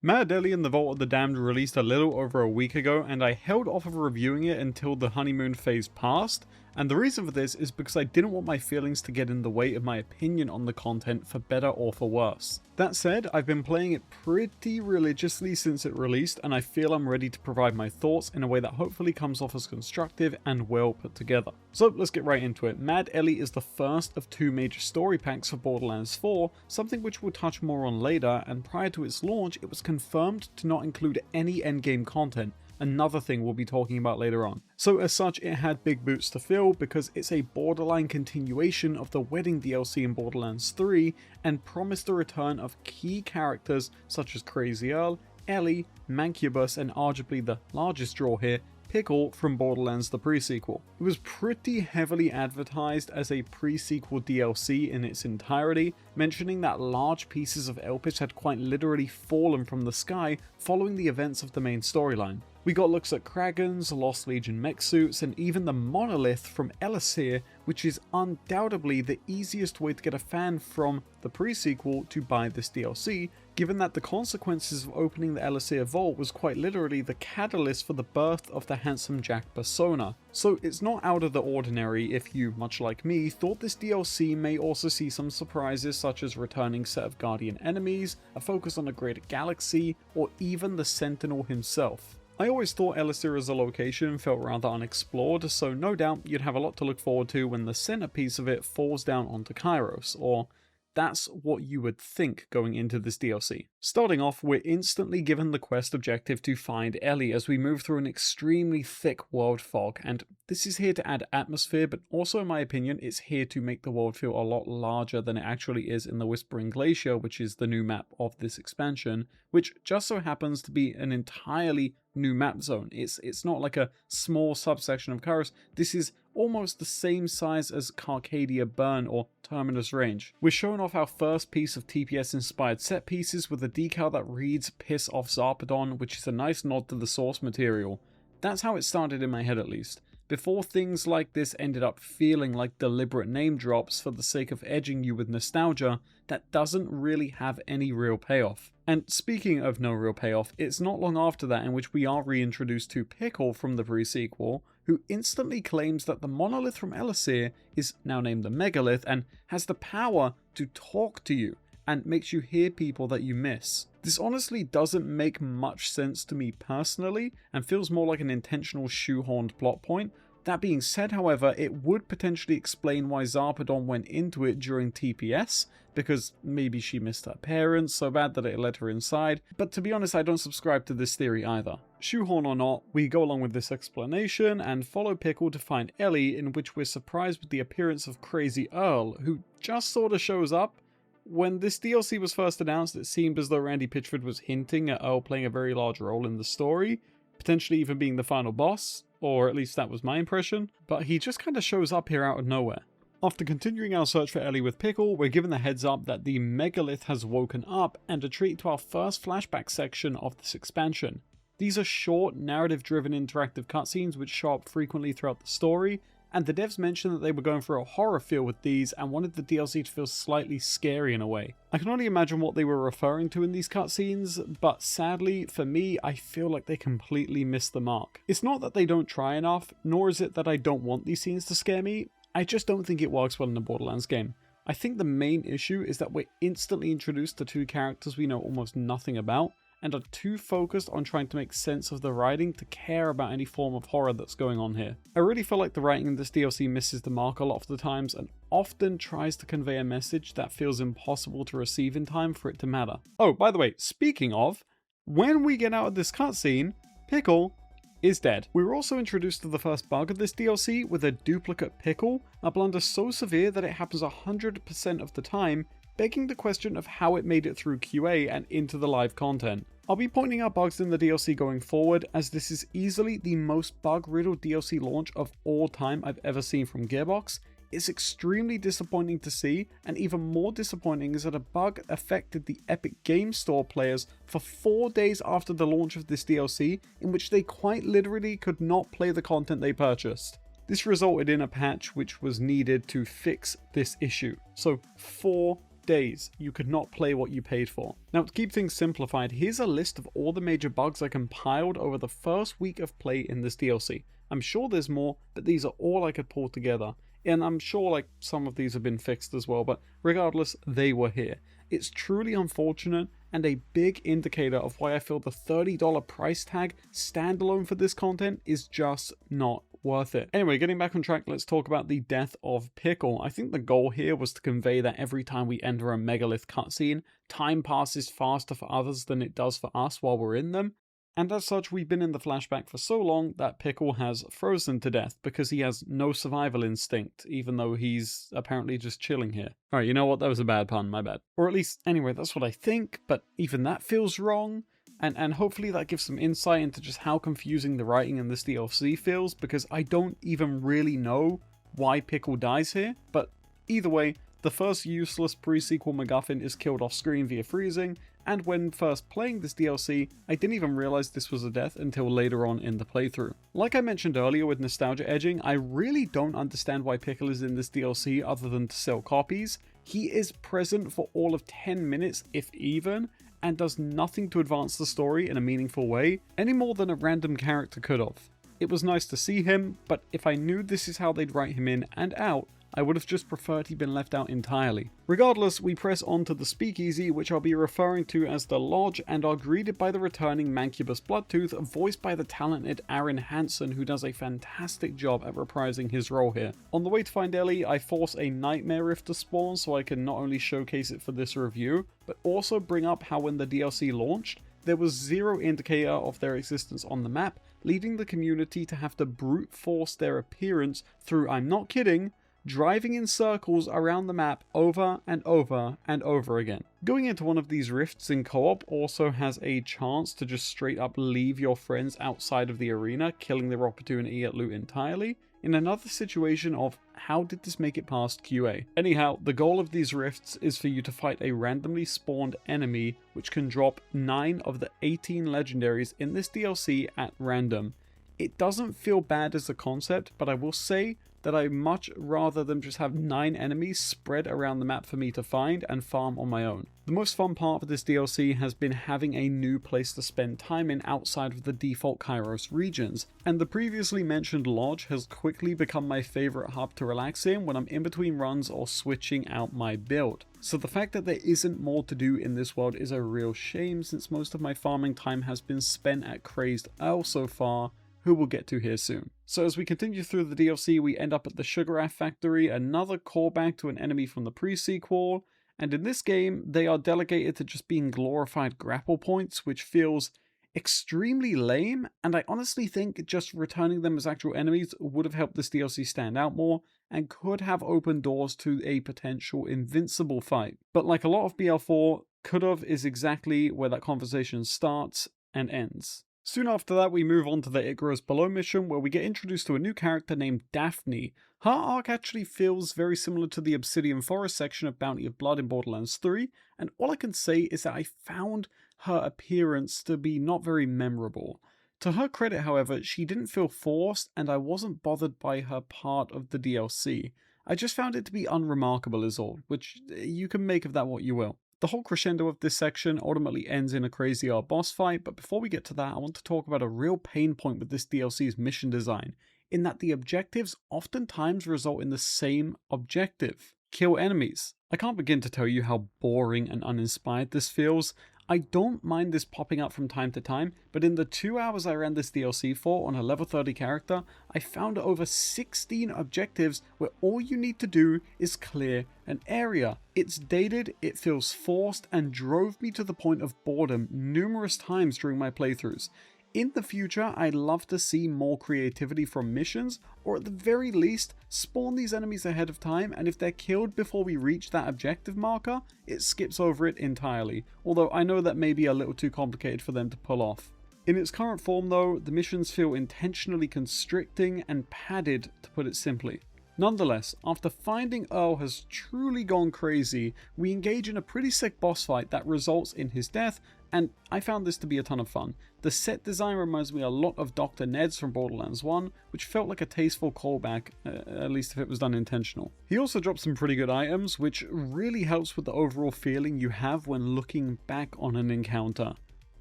Mad Ellie and the Vault of the Damned released a little over a week ago, and I held off of reviewing it until the honeymoon phase passed, and the reason for this is because I didn't want my feelings to get in the way of my opinion on the content for better or for worse. That said, I've been playing it pretty religiously since it released, and I feel I'm ready to provide my thoughts in a way that hopefully comes off as constructive and well put together. So let's get right into it. Mad Ellie is the first of two major story packs for Borderlands 4, something which we'll touch more on later, and prior to its launch it was confirmed to not include any endgame content, another thing we'll be talking about later on. So as such, it had big boots to fill because it's a borderline continuation of the Wedding DLC in Borderlands 3 and promised the return of key characters such as Crazy Earl, Ellie, Mancubus, and arguably the largest draw here, Pickle from Borderlands the pre-sequel. It was pretty heavily advertised as a pre-sequel DLC in its entirety, mentioning that large pieces of Elpis had quite literally fallen from the sky following the events of the main storyline. We got looks at Kragans, Lost Legion mech suits, and even the monolith from Elysir, which is undoubtedly the easiest way to get a fan from the pre-sequel to buy this DLC, given that the consequences of opening the Elysir vault was quite literally the catalyst for the birth of the handsome Jack persona. So it's not out of the ordinary if you, much like me, thought this DLC may also see some surprises such as returning set of Guardian enemies, a focus on a greater galaxy, or even the Sentinel himself. I always thought Elysir as a location felt rather unexplored, so no doubt you'd have a lot to look forward to when the centerpiece of it falls down onto Kairos, or that's what you would think going into this DLC. Starting off, we're instantly given the quest objective to find Ellie as we move through an extremely thick world fog, and this is here to add atmosphere, but also in my opinion it's here to make the world feel a lot larger than it actually is in the Whispering Glacier, which is the new map of this expansion, which just so happens to be an entirely new map zone. It's not like a small subsection of Kairos. This is almost the same size as Carcadia Burn or Terminus Range. We're showing off our first piece of TPS inspired set pieces with a decal that reads "Piss off Zarpedon," which is a nice nod to the source material. That's how it started in my head at least, before things like this ended up feeling like deliberate name drops for the sake of edging you with nostalgia that doesn't really have any real payoff. And speaking of no real payoff, it's not long after that in which we are reintroduced to Pickle from the pre-sequel, who instantly claims that the monolith from Elysir is now named the Megalith and has the power to talk to you and makes you hear people that you miss. This honestly doesn't make much sense to me personally and feels more like an intentional shoehorned plot point. That being said, however, it would potentially explain why Zarpedon went into it during TPS, because maybe she missed her parents so bad that it let her inside, but to be honest I don't subscribe to this theory either. Shoehorn or not, we go along with this explanation and follow Pickle to find Ellie, in which we're surprised with the appearance of Crazy Earl, who just sorta shows up. When this DLC was first announced, it seemed as though Randy Pitchford was hinting at Earl playing a very large role in the story, potentially even being the final boss, or at least that was my impression, but he just kinda shows up here out of nowhere. After continuing our search for Ellie with Pickle, we're given the heads up that the Megalith has woken up and a treat to our first flashback section of this expansion. These are short, narrative-driven interactive cutscenes which show up frequently throughout the story, and the devs mentioned that they were going for a horror feel with these and wanted the DLC to feel slightly scary in a way. I can only imagine what they were referring to in these cutscenes, but sadly, for me, I feel like they completely missed the mark. It's not that they don't try enough, nor is it that I don't want these scenes to scare me, I just don't think it works well in a Borderlands game. I think the main issue is that we're instantly introduced to two characters we know almost nothing about, and are too focused on trying to make sense of the writing to care about any form of horror that's going on here. I really feel like the writing in this DLC misses the mark a lot of the times and often tries to convey a message that feels impossible to receive in time for it to matter. Oh, by the way, speaking of, when we get out of this cutscene, Pickle is dead. We were also introduced to the first bug of this DLC with a duplicate Pickle, a blunder so severe that it happens 100% of the time, begging the question of how it made it through QA and into the live content. I'll be pointing out bugs in the DLC going forward, as this is easily the most bug-riddled DLC launch of all time I've ever seen from Gearbox. It's extremely disappointing to see, and even more disappointing is that a bug affected the Epic Game Store players for 4 days after the launch of this DLC, in which they quite literally could not play the content they purchased. This resulted in a patch which was needed to fix this issue. So 4 days, you could not play what you paid for. Now, to keep things simplified, here's a list of all the major bugs I compiled over the first week of play in this DLC. I'm sure there's more, but these are all I could pull together. And I'm sure like some of these have been fixed as well, but regardless, they were here. It's truly unfortunate and a big indicator of why I feel the $30 price tag standalone for this content is just not worth it. Anyway, getting back on track, let's talk about the death of Pickle. I think the goal here was to convey that every time we enter a megalith cutscene, time passes faster for others than it does for us while we're in them. And as such, we've been in the flashback for so long that Pickle has frozen to death because he has no survival instinct, even though he's apparently just chilling here. Alright, you know what? That was a bad pun, my bad. Or at least, anyway, that's what I think, but even that feels wrong. And hopefully that gives some insight into just how confusing the writing in this DLC feels, because I don't even really know why Pickle dies here. But either way, the first useless pre-sequel MacGuffin is killed off screen via freezing, and when first playing this DLC, I didn't even realize this was a death until later on in the playthrough. Like I mentioned earlier with nostalgia edging, I really don't understand why Pickle is in this DLC other than to sell copies. He is present for all of 10 minutes, if even, and does nothing to advance the story in a meaningful way, any more than a random character could have. It was nice to see him, but if I knew this is how they'd write him in and out, I would have just preferred he'd been left out entirely. Regardless, we press on to the Speakeasy, which I'll be referring to as the Lodge, and are greeted by the returning Mancubus Bloodtooth, voiced by the talented Aaron Hansen, who does a fantastic job at reprising his role here. On the way to find Ellie, I force a Nightmare Rift to spawn so I can not only showcase it for this review, but also bring up how when the DLC launched, there was zero indicator of their existence on the map, leading the community to have to brute force their appearance through, I'm not kidding, driving in circles around the map over and over and over again. Going into one of these rifts in co-op also has a chance to just straight up leave your friends outside of the arena, killing their opportunity at loot entirely, in another situation of how did this make it past QA. Anyhow, the goal of these rifts is for you to fight a randomly spawned enemy which can drop 9 of the 18 legendaries in this DLC at random. It doesn't feel bad as a concept, but I will say that I'd much rather them just have 9 enemies spread around the map for me to find and farm on my own. The most fun part of this DLC has been having a new place to spend time in outside of the default Kairos regions, and the previously mentioned Lodge has quickly become my favourite hub to relax in when I'm in between runs or switching out my build. So the fact that there isn't more to do in this world is a real shame, since most of my farming time has been spent at Crazed Earl so far, who we'll get to here soon. So as we continue through the DLC, we end up at the Sugar Factory, another callback to an enemy from the pre-sequel, and in this game, they are delegated to just being glorified grapple points, which feels extremely lame, and I honestly think just returning them as actual enemies would have helped this DLC stand out more, and could have opened doors to a potential invincible fight. But like a lot of BL4, could've is exactly where that conversation starts and ends. Soon after that, we move on to the It Grows Below mission, where we get introduced to a new character named Daphne. Her arc actually feels very similar to the Obsidian Forest section of Bounty of Blood in Borderlands 3, and all I can say is that I found her appearance to be not very memorable. To her credit, however, she didn't feel forced, and I wasn't bothered by her part of the DLC. I just found it to be unremarkable is all, which you can make of that what you will. The whole crescendo of this section ultimately ends in a crazy boss fight, but before we get to that, I want to talk about a real pain point with this DLC's mission design, in that the objectives oftentimes result in the same objective: kill enemies. I can't begin to tell you how boring and uninspired this feels. I don't mind this popping up from time to time, but in the 2 hours I ran this DLC for on a level 30 character, I found over 16 objectives where all you need to do is clear an area. It's dated, it feels forced, and drove me to the point of boredom numerous times during my playthroughs. In the future, I'd love to see more creativity from missions, or at the very least, spawn these enemies ahead of time, and if they're killed before we reach that objective marker, it skips over it entirely, although I know that may be a little too complicated for them to pull off. In its current form though, the missions feel intentionally constricting and padded, to put it simply. Nonetheless, after finding Earl has truly gone crazy, we engage in a pretty sick boss fight that results in his death, and I found this to be a ton of fun. The set design reminds me a lot of Dr. Ned's from Borderlands 1, which felt like a tasteful callback, at least if it was done intentional. He also dropped some pretty good items, which really helps with the overall feeling you have when looking back on an encounter.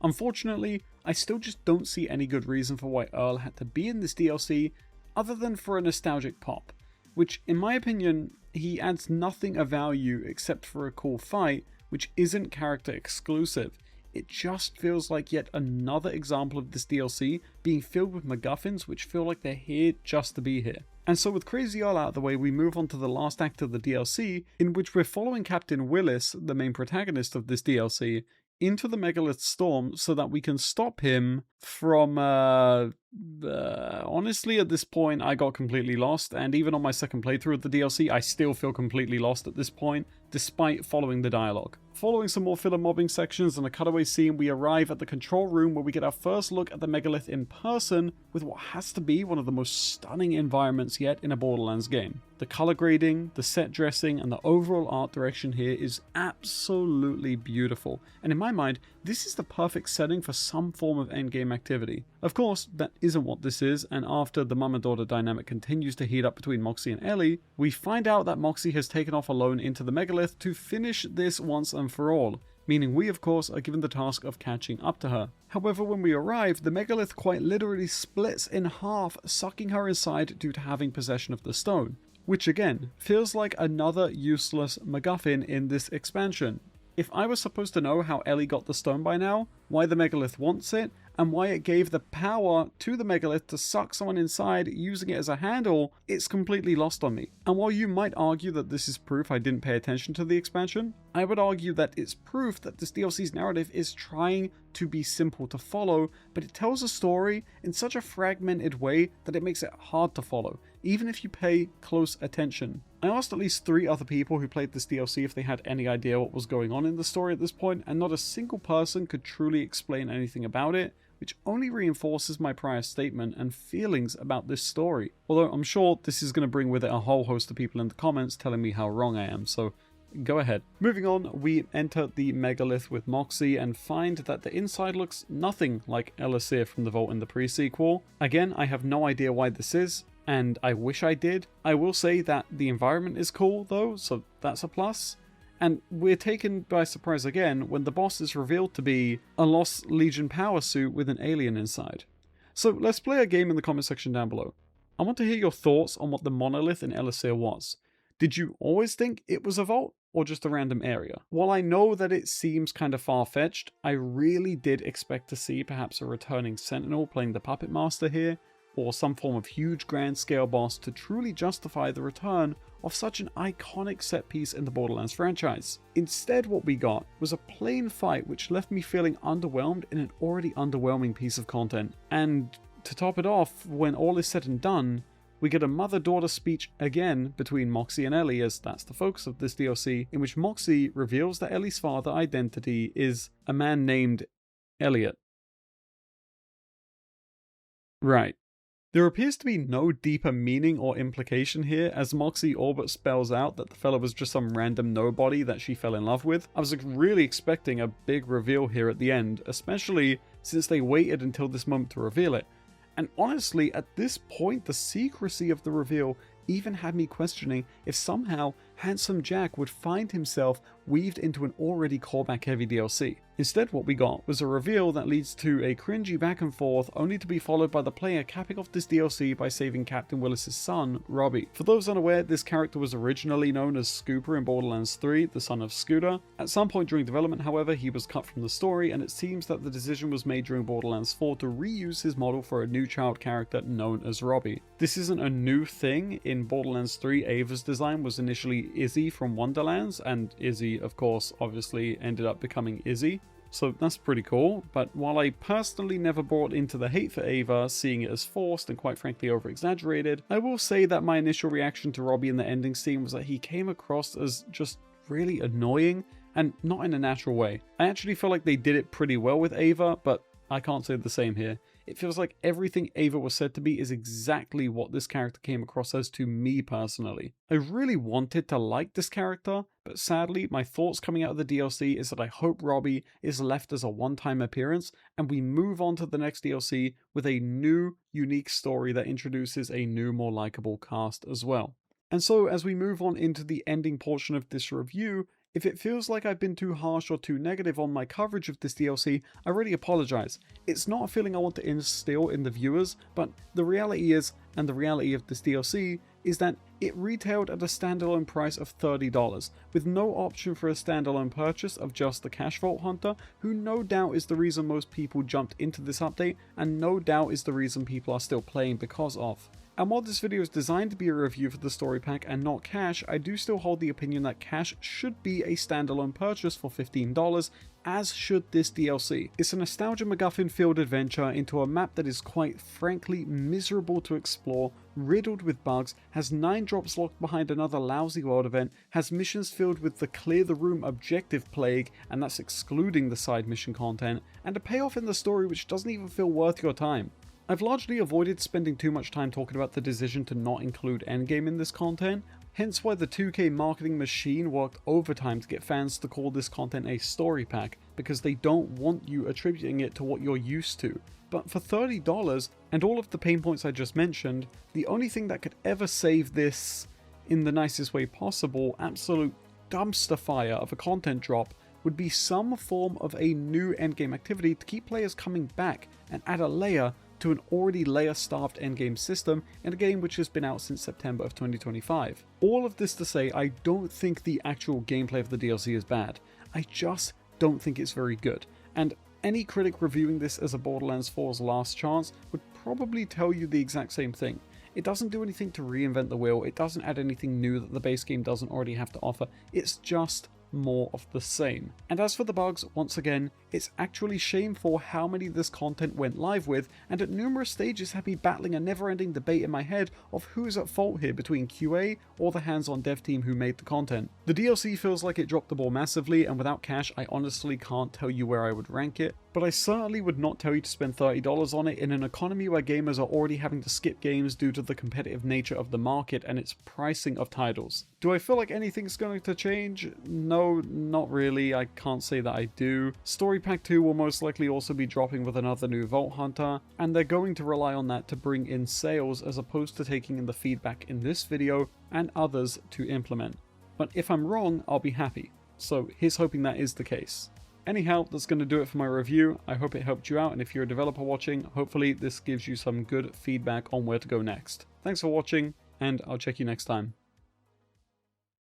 Unfortunately, I still just don't see any good reason for why Earl had to be in this DLC, other than for a nostalgic pop, which in my opinion, he adds nothing of value except for a cool fight, which isn't character exclusive. It just feels like yet another example of this DLC being filled with MacGuffins which feel like they're here just to be here. And so with Crazy Earl out of the way, we move on to the last act of the DLC, in which we're following Captain Willis, the main protagonist of this DLC, into the Megalith storm so that we can stop him from, honestly at this point I got completely lost, and even on my second playthrough of the DLC I still feel completely lost at this point, despite following the dialogue. Following some more filler mobbing sections and a cutaway scene, we arrive at the control room where we get our first look at the Megalith in person with what has to be one of the most stunning environments yet in a Borderlands game. The color grading, the set dressing, and the overall art direction here is absolutely beautiful, and in my mind, this is the perfect setting for some form of endgame activity. Of course, that isn't what this is, and after the mum and daughter dynamic continues to heat up between Moxie and Ellie, we find out that Moxie has taken off alone into the Megalith to finish this once and for all, meaning we of course are given the task of catching up to her. However, when we arrive, the Megalith quite literally splits in half, sucking her inside due to having possession of the stone, which again, feels like another useless MacGuffin in this expansion. If I was supposed to know how Ellie got the stone by now, why the Megalith wants it, and why it gave the power to the Megalith to suck someone inside using it as a handle, it's completely lost on me. And while you might argue that this is proof I didn't pay attention to the expansion, I would argue that it's proof that this DLC's narrative is trying to be simple to follow, but it tells a story in such a fragmented way that it makes it hard to follow, even if you pay close attention. I asked at least 3 other people who played this DLC if they had any idea what was going on in the story at this point, and not a single person could truly explain anything about it, which only reinforces my prior statement and feelings about this story. Although I'm sure this is going to bring with it a whole host of people in the comments telling me how wrong I am, so go ahead. Moving on, we enter the Megalith with Moxie and find that the inside looks nothing like Elisir from the vault in the pre-sequel. Again, I have no idea why this is, and I wish I did. I will say that the environment is cool though, so that's a plus. And we're taken by surprise again when the boss is revealed to be a Lost Legion power suit with an alien inside. So let's play a game in the comment section down below. I want to hear your thoughts on what the monolith in Elisir was. Did you always think it was a vault, or just a random area? While I know that it seems kind of far-fetched, I really did expect to see perhaps a returning Sentinel playing the Puppet Master here, or some form of huge grand scale boss to truly justify the return of such an iconic set piece in the Borderlands franchise. Instead, what we got was a plain fight which left me feeling underwhelmed in an already underwhelming piece of content. And to top it off, when all is said and done, we get a mother-daughter speech again between Moxie and Ellie, as that's the focus of this DLC, in which Moxie reveals that Ellie's father identity is a man named Elliot. Right. There appears to be no deeper meaning or implication here, as Moxie all but spells out that the fella was just some random nobody that she fell in love with. I was really expecting a big reveal here at the end, especially since they waited until this moment to reveal it. And honestly, at this point, the secrecy of the reveal even had me questioning if somehow Handsome Jack would find himself weaved into an already callback-heavy DLC. Instead, what we got was a reveal that leads to a cringy back and forth, only to be followed by the player capping off this DLC by saving Captain Willis' son, Robbie. For those unaware, this character was originally known as Scooper in Borderlands 3, the son of Scooter. At some point during development, however, he was cut from the story, and it seems that the decision was made during Borderlands 4 to reuse his model for a new child character known as Robbie. This isn't a new thing. In Borderlands 3, Ava's design was initially Izzy from Wonderlands, and Izzy, of course, obviously ended up becoming Izzy. So that's pretty cool, but while I personally never bought into the hate for Ava, seeing it as forced and quite frankly over-exaggerated, I will say that my initial reaction to Robbie in the ending scene was that he came across as just really annoying, and not in a natural way. I actually feel like they did it pretty well with Ava, but I can't say the same here. It feels like everything Ava was said to be is exactly what this character came across as to me personally. I really wanted to like this character, but sadly my thoughts coming out of the DLC is that I hope Robbie is left as a one-time appearance and we move on to the next DLC with a new, unique story that introduces a new, more likable cast as well. And so as we move on into the ending portion of this review, if it feels like I've been too harsh or too negative on my coverage of this DLC, I really apologise. It's not a feeling I want to instill in the viewers, but the reality is, and the reality of this DLC, is that it retailed at a standalone price of $30, with no option for a standalone purchase of just the Cash Vault Hunter, who no doubt is the reason most people jumped into this update, and no doubt is the reason people are still playing because of. And while this video is designed to be a review for the story pack and not cash, I do still hold the opinion that cash should be a standalone purchase for $15, as should this DLC. It's a nostalgia MacGuffin filled adventure into a map that is quite frankly miserable to explore, riddled with bugs, has 9 drops locked behind another lousy world event, has missions filled with the clear the room objective plague, and that's excluding the side mission content, and a payoff in the story which doesn't even feel worth your time. I've largely avoided spending too much time talking about the decision to not include endgame in this content, hence why the 2K marketing machine worked overtime to get fans to call this content a story pack, because they don't want you attributing it to what you're used to. But for $30, and all of the pain points I just mentioned, the only thing that could ever save this, in the nicest way possible, absolute dumpster fire of a content drop would be some form of a new endgame activity to keep players coming back and add a layer to an already layer-starved endgame system in a game which has been out since September of 2025. All of this to say, I don't think the actual gameplay of the DLC is bad. I just don't think it's very good. And any critic reviewing this as a Borderlands 4's last chance would probably tell you the exact same thing. It doesn't do anything to reinvent the wheel, it doesn't add anything new that the base game doesn't already have to offer, it's just more of the same. And as for the bugs, once again, it's actually shameful how many this content went live with, and at numerous stages had me battling a never-ending debate in my head of who is at fault here between QA or the hands-on dev team who made the content. The DLC feels like it dropped the ball massively, and without cash I honestly can't tell you where I would rank it, but I certainly would not tell you to spend $30 on it in an economy where gamers are already having to skip games due to the competitive nature of the market and its pricing of titles. Do I feel like anything's going to change? No, not really. I can't say that I do. Story Pack 2 will most likely also be dropping with another new Vault Hunter, and they're going to rely on that to bring in sales as opposed to taking in the feedback in this video and others to implement. But if I'm wrong, I'll be happy. So here's hoping that is the case. Anyhow, that's going to do it for my review. I hope it helped you out, and if you're a developer watching, hopefully this gives you some good feedback on where to go next. Thanks for watching, and I'll check you next time.